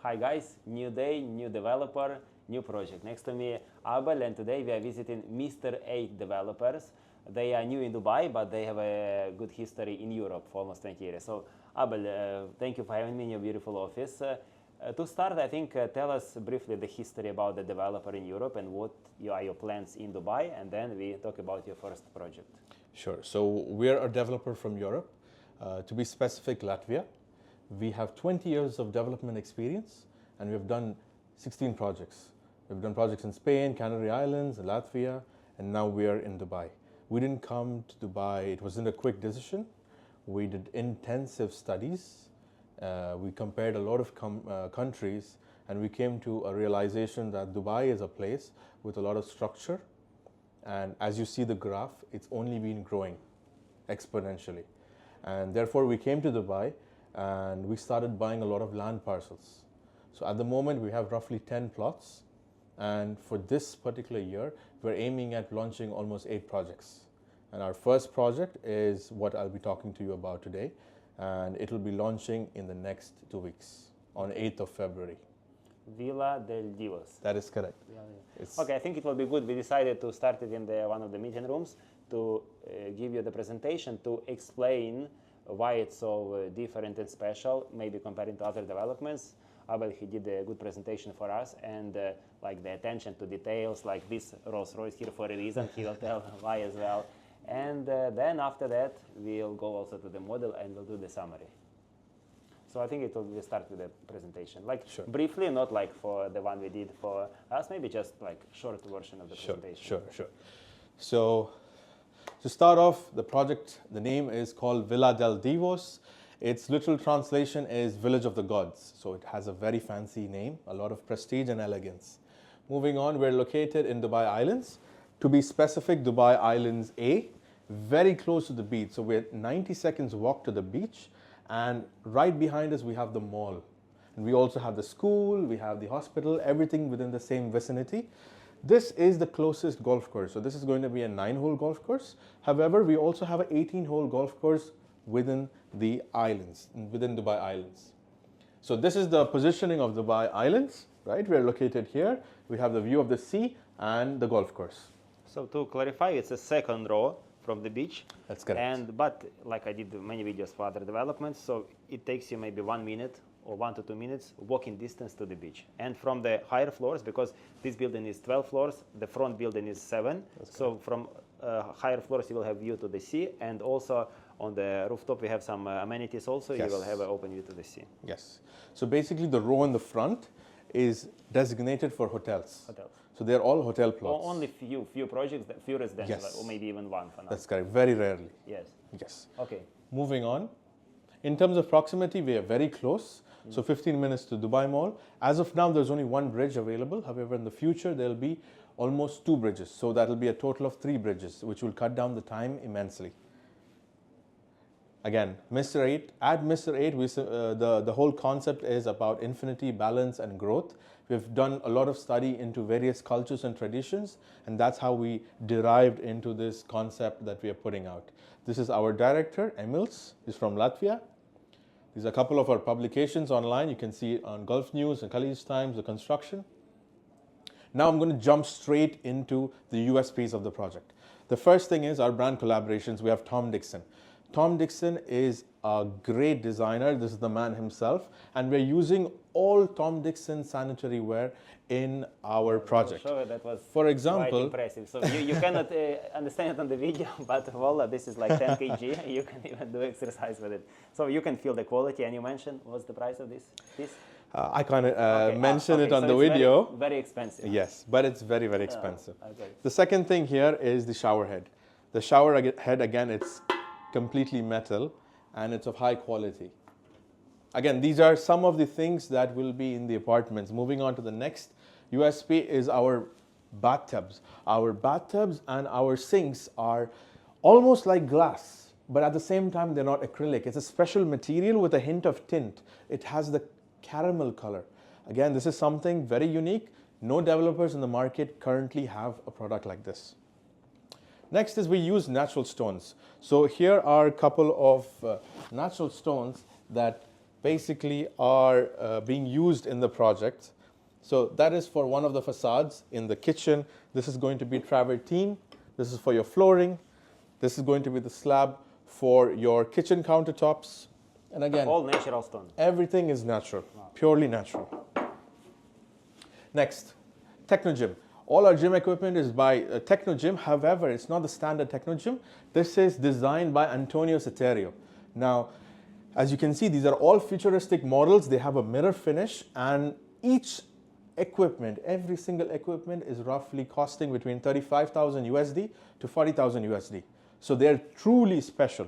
Hi guys, new day, new developer, new project. Next to me, Abel, and today we are visiting Mr. 8 developers. They are new in Dubai, but they have a good history in Europe for almost 20 years. So, Abel, thank you for having me in your beautiful office. To start, I think tell us briefly the history about the developer in Europe and what are your plans in Dubai, and then we talk about your first project. Sure. So we're a developer from Europe, to be specific, Latvia. We have 20 years of development experience, and we've done 16 projects. We've done projects in Spain, Canary Islands, Latvia, and now we are in Dubai. We didn't come to Dubai, it wasn't a quick decision. We did intensive studies. We compared a lot of countries, and we came to a realization that Dubai is a place with a lot of structure. And as you see the graph, it's only been growing exponentially. And therefore, we came to Dubai and we started buying a lot of land parcels. So at the moment, we have roughly 10 plots. And for this particular year, we're aiming at launching almost 8 projects. And our first project is what I'll be talking to you about today. And it will be launching in the next 2 weeks, on 8th of February. Villa Del DIVOS. That is correct. Okay, I think it will be good. We decided to start it in one of the meeting rooms to give you the presentation to explain why it's so different and special, maybe comparing to other developments. Abel, he did a good presentation for us, and like the attention to details, like this Rolls Royce here for a reason, he will tell why as well. And then after that, we'll go also to the model and we'll do the summary. So I think it will start with the presentation, like sure. Briefly, not like for the one we did for us, maybe just like short version of the presentation. Sure. So to start off, the project, the name is called Villa Del DIVOS. Its literal translation is Village of the Gods. So it has a very fancy name, a lot of prestige and elegance. Moving on, we're located in Dubai Islands. To be specific, Dubai Islands A, very close to the beach. So we're 90 seconds walk to the beach, and right behind us we have the mall. And we also have the school, we have the hospital, everything within the same vicinity. This is the closest golf course. So this is going to be a 9-hole golf course. However, we also have an 18-hole golf course within the islands, within Dubai Islands. So this is the positioning of Dubai Islands, right? We're located here. We have the view of the sea and the golf course. So to clarify, it's a second row from the beach. That's correct. But like I did many videos for other developments, so it takes you maybe 1 minute or 1 to 2 minutes walking distance to the beach. And from the higher floors, because this building is 12 floors, the front building is 7. So from higher floors, you will have view to the sea, and also on the rooftop we have some amenities also. Yes. You will have an open view to the sea. Yes. So basically the row in the front is designated for hotels. So they're all hotel plots. Only few projects, few residential, yes. Or maybe even one for now. That's correct, very rarely. Yes. Okay. Moving on. In terms of proximity, we are very close. So 15 minutes to Dubai Mall. As of now, there's only 1 bridge available. However, in the future, there'll be almost 2 bridges. So that'll be a total of 3 bridges, which will cut down the time immensely. Again, Mr. 8, at Mr. 8, the whole concept is about infinity, balance, and growth. We've done a lot of study into various cultures and traditions, and that's how we derived into this concept that we are putting out. This is our director, Emils. He's from Latvia. These are a couple of our publications online. You can see it on Gulf News and Khaleej Times, the construction. Now I'm going to jump straight into the USPs of the project. The first thing is our brand collaborations. We have Tom Dixon. Tom Dixon is a great designer. This is the man himself. And we're using all Tom Dixon sanitary wear in our project. Sure, that was for example, quite impressive. So you cannot understand it on the video, but voila, this is like 10 kg. You can even do exercise with it. So you can feel the quality. And you mentioned, what's the price of this? I kind of mentioned it on the video. Very, very expensive. Yes, but it's very, very expensive. Okay. The second thing here is the shower head. The shower head, again, it's completely metal and it's of high quality. Again, these are some of the things that will be in the apartments. Moving on to the next USP is our bathtubs. Our bathtubs and our sinks are almost like glass, but at the same time, they're not acrylic. It's a special material with a hint of tint. It has the caramel color. Again, this is something very unique. No developers in the market currently have a product like this. Next is we use natural stones. So here are a couple of natural stones that basically are being used in the project. So that is for one of the facades in the kitchen. This is going to be travertine. This is for your flooring. This is going to be the slab for your kitchen countertops. And again, all natural stone. Everything is natural, purely natural. Next, Techno Gym. All our gym equipment is by Techno Gym. However, it's not the standard Techno Gym. This is designed by Antonio Ceterio. Now, as you can see, these are all futuristic models. They have a mirror finish, and each equipment, every single equipment is roughly costing between 35,000 USD to 40,000 USD. So they're truly special.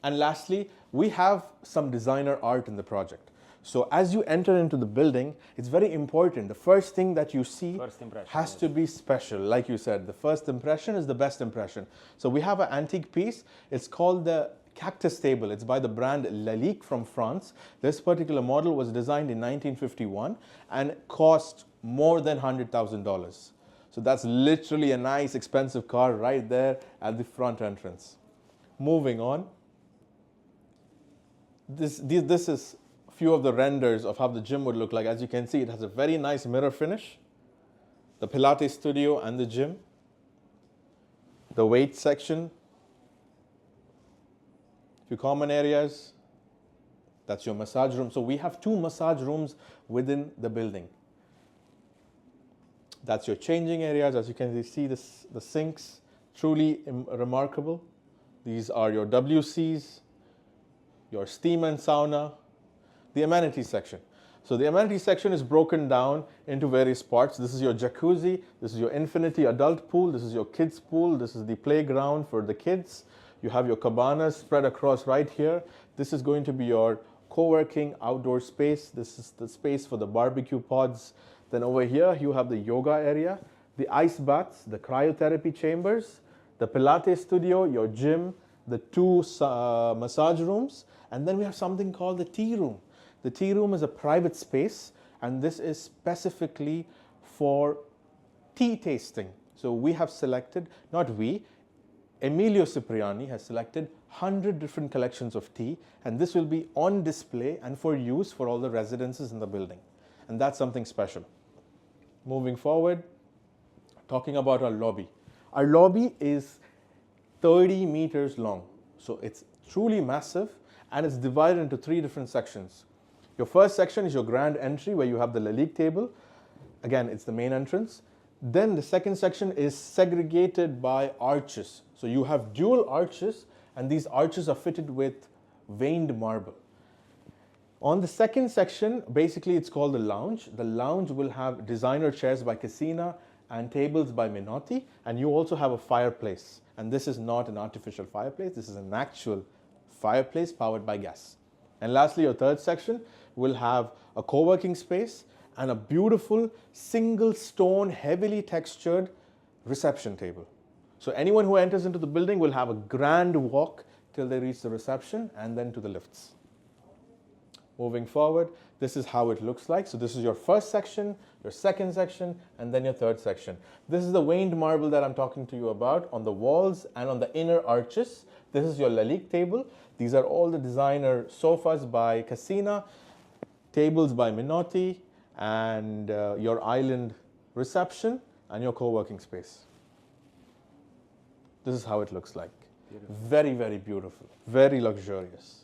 And lastly, we have some designer art in the project. So as you enter into the building, it's very important. The first thing that you see has to be special. Like you said, the first impression is the best impression. So we have an antique piece. It's called the Cactus Table. It's by the brand Lalique from France. This particular model was designed in 1951 and cost more than $100,000. So that's literally a nice expensive car right there at the front entrance. Moving on. This is a few of the renders of how the gym would look like. As you can see, it has a very nice mirror finish. The Pilates studio and the gym. The weight section. A few common areas. That's your massage room. So we have 2 massage rooms within the building. That's your changing areas. As you can see, the sinks, truly remarkable. These are your WCs, your steam and sauna, the amenity section. So the amenity section is broken down into various parts. This is your jacuzzi, this is your infinity adult pool, this is your kids pool, this is the playground for the kids. You have your cabanas spread across right here. This is going to be your co-working outdoor space. This is the space for the barbecue pods. Then over here, you have the yoga area, the ice baths, the cryotherapy chambers, the Pilates studio, your gym, the 2 massage rooms, and then we have something called the tea room. The tea room is a private space, and this is specifically for tea tasting. So we have selected, not we, Emilio Cipriani has selected 100 different collections of tea, and this will be on display and for use for all the residences in the building. And that's something special. Moving forward, talking about our lobby. Our lobby is 30 meters long. So it's truly massive, and it's divided into 3 different sections. Your first section is your grand entry, where you have the Lalique table. Again, it's the main entrance. Then the second section is segregated by arches. So you have dual arches, and these arches are fitted with veined marble. On the second section, basically it's called the lounge. The lounge will have designer chairs by Cassina and tables by Minotti, and you also have a fireplace. And this is not an artificial fireplace, this is an actual fireplace powered by gas. And lastly, your third section will have a co-working space and a beautiful single stone, heavily textured reception table. So anyone who enters into the building will have a grand walk till they reach the reception and then to the lifts. Moving forward, this is how it looks like. So this is your first section, your second section, and then your third section. This is the veined marble that I'm talking to you about on the walls and on the inner arches. This is your Lalique table. These are all the designer sofas by Cassina, tables by Minotti, and your island reception and your co-working space. This is how it looks like. Beautiful. Very, very beautiful, very luxurious.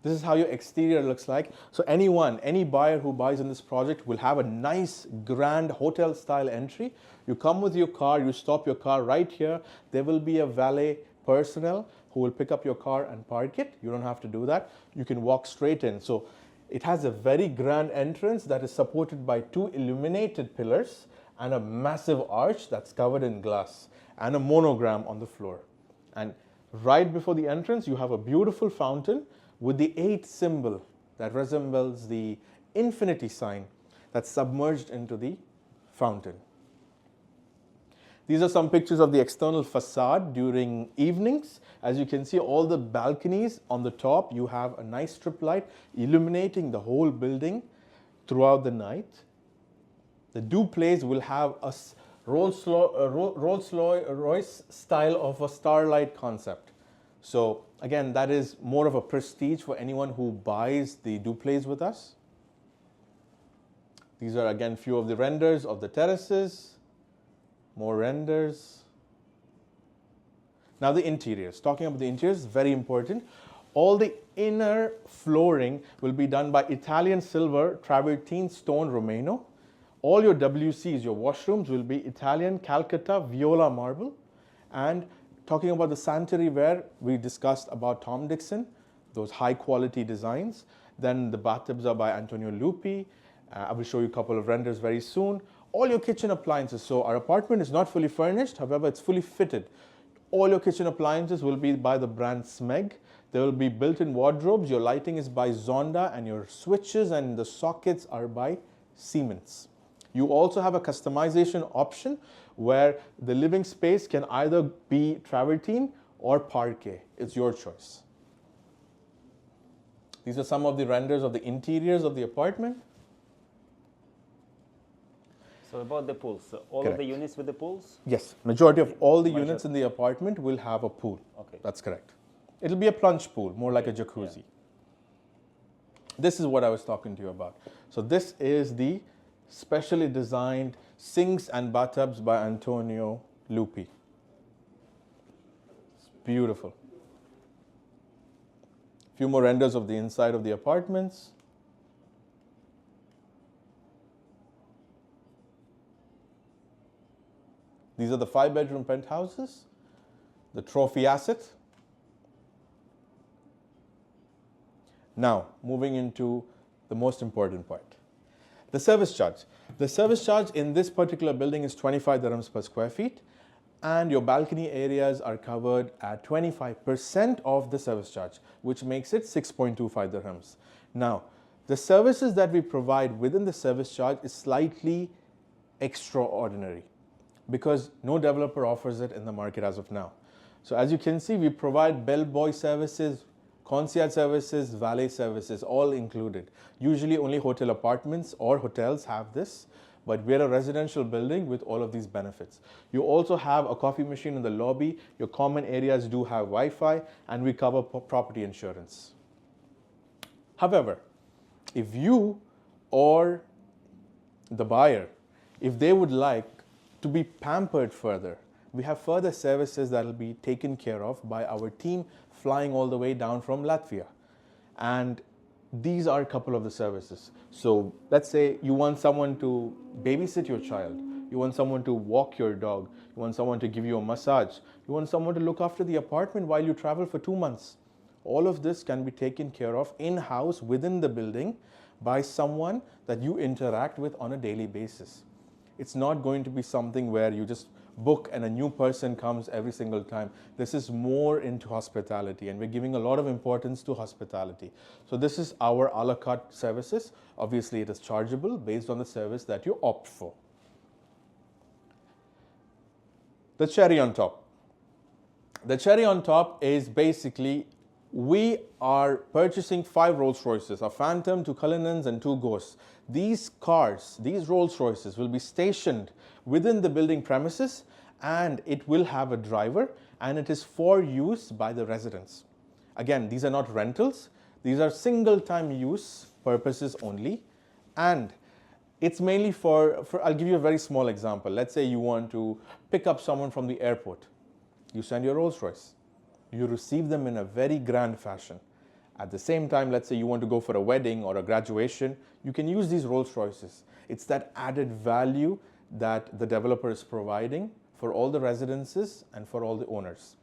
This is how your exterior looks like. So any buyer who buys in this project will have a nice, grand hotel-style entry. You come with your car, you stop your car right here. There will be a valet personnel who will pick up your car and park it. You don't have to do that. You can walk straight in. So it has a very grand entrance that is supported by 2 illuminated pillars and a massive arch that's covered in glass and a monogram on the floor. And right before the entrance, you have a beautiful fountain with the 8 symbol that resembles the infinity sign that's submerged into the fountain. These are some pictures of the external facade during evenings. As you can see, all the balconies on the top, you have a nice strip light illuminating the whole building throughout the night. The duplex will have a Rolls-Royce style of a starlight concept. So Again, that is more of a prestige for anyone who buys the duplex with us. These are again few of the renders of the terraces. More renders. Now the interiors. Talking about the interiors, very important. All the inner flooring will be done by Italian silver travertine stone Romano. All your WCs, your washrooms, will be Italian Calcutta Viola marble. And talking about the sanitary ware, we discussed about Tom Dixon, those high quality designs. Then the bathtubs are by Antonio Lupi. I will show you a couple of renders very soon. All your kitchen appliances. So our apartment is not fully furnished, however, it's fully fitted. All your kitchen appliances will be by the brand Smeg. There will be built-in wardrobes. Your lighting is by Zonda, and your switches and the sockets are by Siemens. You also have a customization option where the living space can either be travertine or parquet. It's your choice. These are some of the renders of the interiors of the apartment. So about the pools, so all Correct. of the units with the pools? Yes, majority of all the units in the apartment will have a pool. Okay. That's correct. It'll be a plunge pool, more like a jacuzzi. Yeah. This is what I was talking to you about. So this is the specially designed sinks and bathtubs by Antonio Lupi. It's beautiful. Few more renders of the inside of the apartments. These are the 5-bedroom penthouses, the trophy asset. Now, moving into the most important part, the service charge. The service charge in this particular building is 25 dirhams per square feet, and your balcony areas are covered at 25% of the service charge, which makes it 6.25 dirhams. Now, the services that we provide within the service charge is slightly extraordinary, because no developer offers it in the market as of now. So as you can see, we provide bellboy services, concierge services, valet services, all included. Usually only hotel apartments or hotels have this, but we're a residential building with all of these benefits. You also have a coffee machine in the lobby. Your common areas do have Wi-Fi, and we cover property insurance. However, if you or the buyer, if they would like to be pampered further, we have further services that will be taken care of by our team flying all the way down from Latvia. And these are a couple of the services. So let's say you want someone to babysit your child, you want someone to walk your dog, you want someone to give you a massage, you want someone to look after the apartment while you travel for 2 months. All of this can be taken care of in-house within the building by someone that you interact with on a daily basis. It's not going to be something where you just book and a new person comes every single time. This is more into hospitality, and we're giving a lot of importance to hospitality. So this is our a la carte services. Obviously, it is chargeable based on the service that you opt for. The cherry on top. The cherry on top is basically we are purchasing 5 Rolls Royces, a Phantom, 2 Cullinans, and 2 Ghosts. These cars, these Rolls Royces will be stationed within the building premises, and it will have a driver, and it is for use by the residents. Again, these are not rentals. These are single time use purposes only, and it's mainly for I'll give you a very small example. Let's say you want to pick up someone from the airport. You send your Rolls Royce. You receive them in a very grand fashion. At the same time, let's say you want to go for a wedding or a graduation, you can use these Rolls Royces. It's that added value that the developer is providing for all the residences and for all the owners.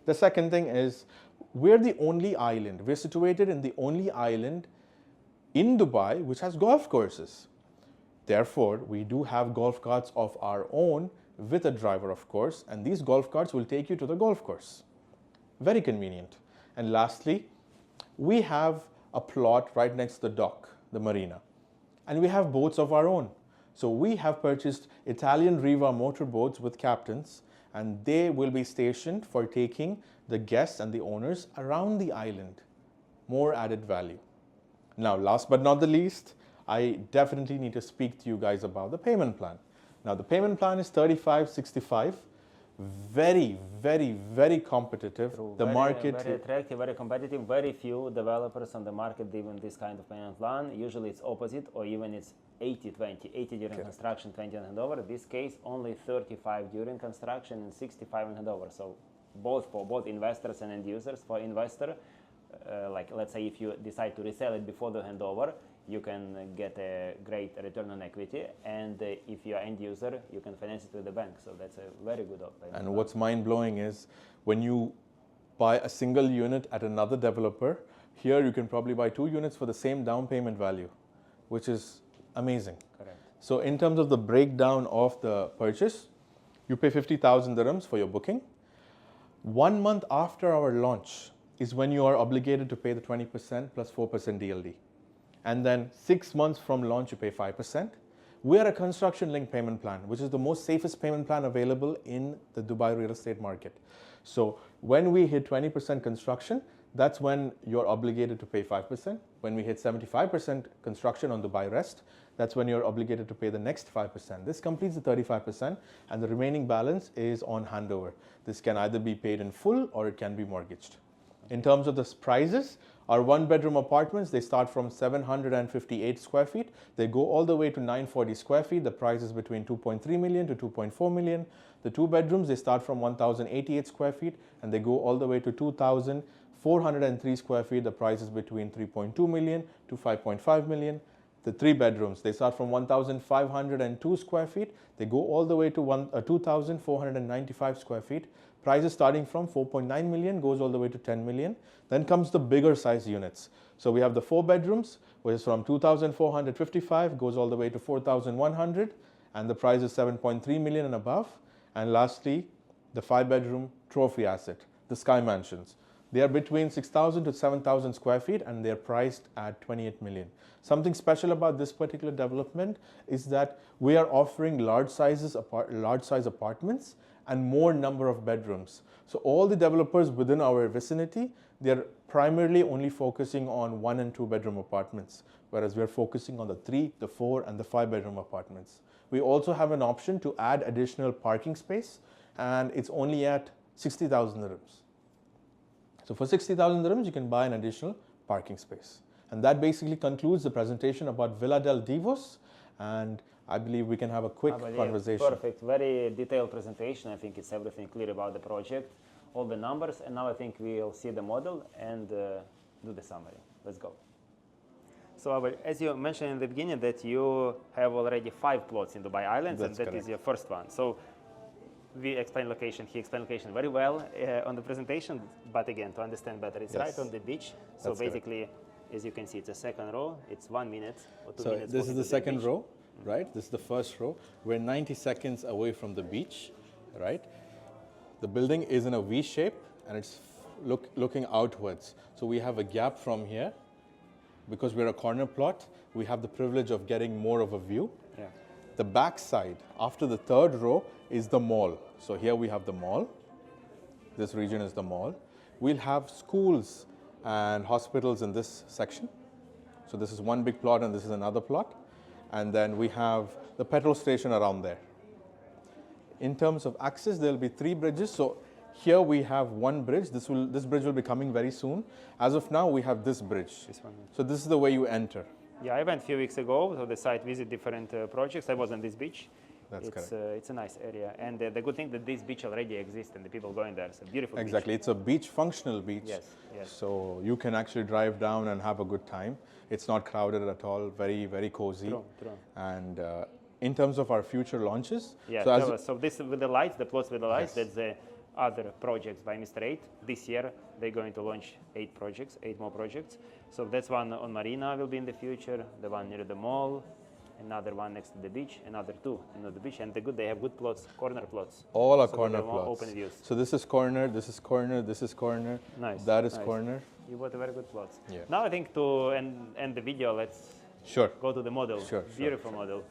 The second thing is, we're the only island, we're situated in the only island in Dubai which has golf courses. Therefore, we do have golf carts of our own with a driver, of course, and these golf carts will take you to the golf course. Very convenient. And lastly, we have a plot right next to the dock, the marina, and we have boats of our own. So we have purchased Italian Riva motorboats with captains, and they will be stationed for taking the guests and the owners around the island. More added value. Now, last but not the least, I definitely need to speak to you guys about the payment plan. Now, the payment plan is 3565. very, very, very competitive. True. The market, very attractive, very competitive. Very few developers on the market given this kind of payment plan. Usually it's opposite, or even it's 80-20. 80 during construction, 20 on handover. In this case, only 35 during construction and 65 on handover. So both for both investors and end users. For investor, like let's say if you decide to resell it before the handover, you can get a great return on equity, and if you're end user, you can finance it with the bank. So that's a very good option. and what's mind-blowing is when you buy a single unit at another developer, here you can probably buy 2 units for the same down payment value, which is amazing. Correct. So in terms of the breakdown of the purchase, you pay 50,000 dirhams for your booking. 1 month after our launch is when you are obligated to pay the 20% plus 4% DLD. And then 6 months from launch, you pay 5%. We are a construction-linked payment plan, which is the most safest payment plan available in the Dubai real estate market. So when we hit 20% construction, that's when you're obligated to pay 5%. When we hit 75% construction on Dubai Rest, that's when you're obligated to pay the next 5%. This completes the 35%, and the remaining balance is on handover. This can either be paid in full or it can be mortgaged. In terms of the prices, our 1-bedroom apartments, they start from 758 square feet. They go all the way to 940 square feet. The price is between 2.3 million to 2.4 million. The 2 bedrooms, they start from 1,088 square feet and they go all the way to 2,403 square feet. The price is between 3.2 million to 5.5 million. The 3 bedrooms, they start from 1,502 square feet. They go all the way to 2,495 square feet. Prices starting from 4.9 million goes all the way to 10 million. Then comes the bigger size units. So we have the 4 bedrooms, which is from 2,455 goes all the way to 4,100, and the price is 7.3 million and above. And lastly, the 5-bedroom trophy asset, the Sky Mansions. They are between 6,000 to 7,000 square feet and they're priced at 28 million. Something special about this particular development is that we are offering large size apartments and more number of bedrooms. So all the developers within our vicinity, they're primarily only focusing on 1 and 2 bedroom apartments, whereas we're focusing on the 3, the 4 and the 5 bedroom apartments. We also have an option to add additional parking space, and it's only at 60,000 dirhams. So for 60,000 dirhams, you can buy an additional parking space. And that basically concludes the presentation about Villa Del Divos, and I believe we can have a quick conversation. Perfect, very detailed presentation. I think it's everything clear about the project, all the numbers, and now I think we'll see the model and do the summary. Let's go. So Abel, as you mentioned in the beginning that you have already 5 plots in Dubai Islands, That's and that is your first one. So we explained location, he explained location very well on the presentation, but again, to understand better, it's right on the beach. So That's basically, as you can see, it's a second row, it's 1 minute or 2 minutes. So this is the second row, right? This is the first row. We're 90 seconds away from the beach, right? The building is in a V shape and it's looking outwards. So we have a gap from here. Because we're a corner plot, we have the privilege of getting more of a view. Yeah. The back side, after the third row, is the mall. So here we have the mall. This region is the mall. We'll have schools and hospitals in this section. So this is one big plot and this is another plot. And then we have the petrol station around there. In terms of access, there'll be 3 bridges. So here we have 1 bridge. This bridge will be coming very soon. As of now, we have this bridge. This one. So this is the way you enter. Yeah, I went a few weeks ago to the site, visit different projects. I was on this beach. That's correct. It's a nice area. And the good thing that this beach already exists and the people going there. It's a beautiful beach. Exactly. It's a beach, functional beach. Yes, yes. So you can actually drive down and have a good time. It's not crowded at all. Very, very cozy. True, true. And in terms of our future launches. Yeah, so this with the lights, the plots with the lights, that's the other projects by Mr. 8. This year, they're going to launch 8 more projects. So that's one on Marina will be in the future, the one near the mall, another one next to the beach, another 2 near the beach. And they have good plots, corner plots. All are so corner plots. Open views. So this is corner, this is corner, this is corner. Nice. That is nice. corner. You bought a very good plots. Yeah. Now I think to end the video, let's go to the model. Sure. Beautiful model.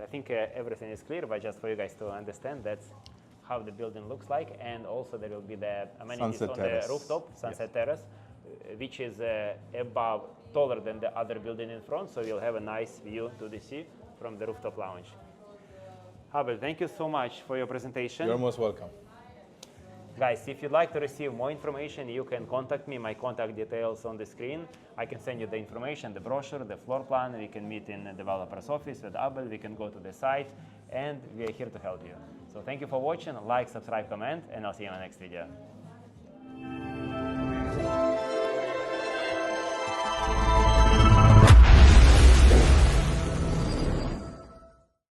I think everything is clear, but just for you guys to understand, that's how the building looks like. And also there will be the amenities Sunset on terrace. the rooftop, sunset terrace, which is above taller than the other building in front, so you'll have a nice view to the sea from the rooftop lounge. Abel, thank you so much for your presentation. You're most welcome. Guys, if you'd like to receive more information, you can contact me. My contact details on the screen. I can send you the information, the brochure, the floor plan. We can meet in the developer's office with Abel. We can go to the site, and we are here to help you. So thank you for watching. Like, subscribe, comment, and I'll see you in the next video.